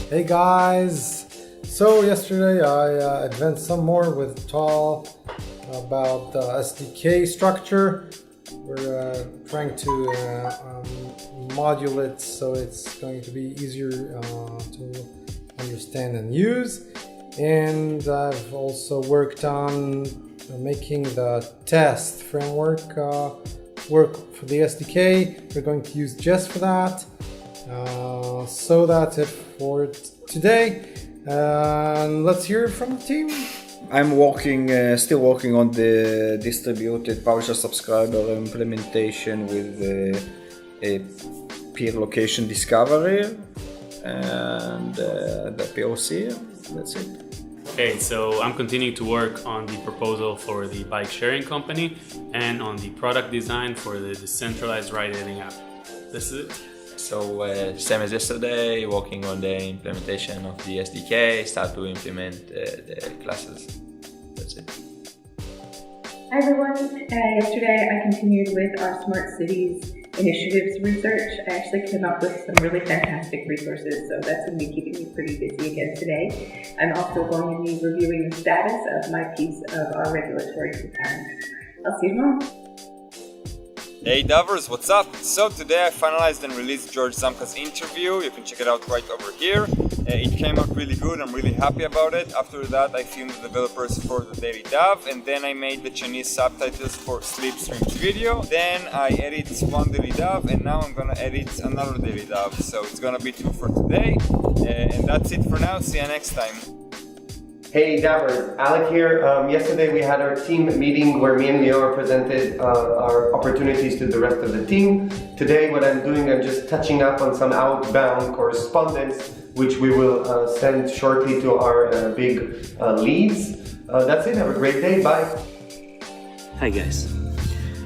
Hey guys! So yesterday I advanced some more with Tal about the SDK structure. We're trying to module it so it's going to be easier to understand and use. And I've also worked on making the test framework work for the SDK. We're going to use Jest for that. So that's it for today. Let's hear from the team. I'm still working on the distributed PowerShell subscriber implementation with a peer location discovery and the POC. That's it. Okay, so I'm continuing to work on the proposal for the bike sharing company and on the product design for the decentralized ride-hailing app. This is it. So same as yesterday, working on the implementation of the SDK, start to implement the classes. That's it. Hi everyone. Yesterday I continued with our Smart Cities initiatives research. I actually came up with some really fantastic resources, so that's going to be keeping me pretty busy again today. I'm also going to be reviewing the status of my piece of our regulatory compliance. I'll see you tomorrow. Hey Davers, what's up? So today I finalized and released George Zamka's interview. You can check it out right over here. It came out really good. I'm really happy about it. After that I filmed the developers for the DailyDAV, and then I made the Chinese subtitles for Slipstream's video. Then I edited one DailyDAV, and now I'm gonna edit another DailyDAV. So it's gonna be 2 for today. And that's it for now. See you next time. Hey Davers, Alec here. Yesterday we had our team meeting where me and Leo presented our opportunities to the rest of the team. Today what I'm doing, I'm just touching up on some outbound correspondence which we will send shortly to our big leads. That's it, have a great day, bye. Hi guys.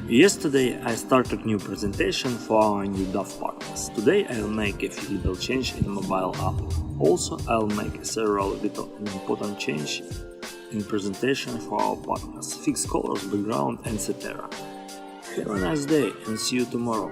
Yesterday I started new presentation for our new DAV partners. Today I'll make a few little change in mobile app. Also I'll make several little and important change in presentation for our partners. Fix colors, background, etc. Have a nice day and see you tomorrow.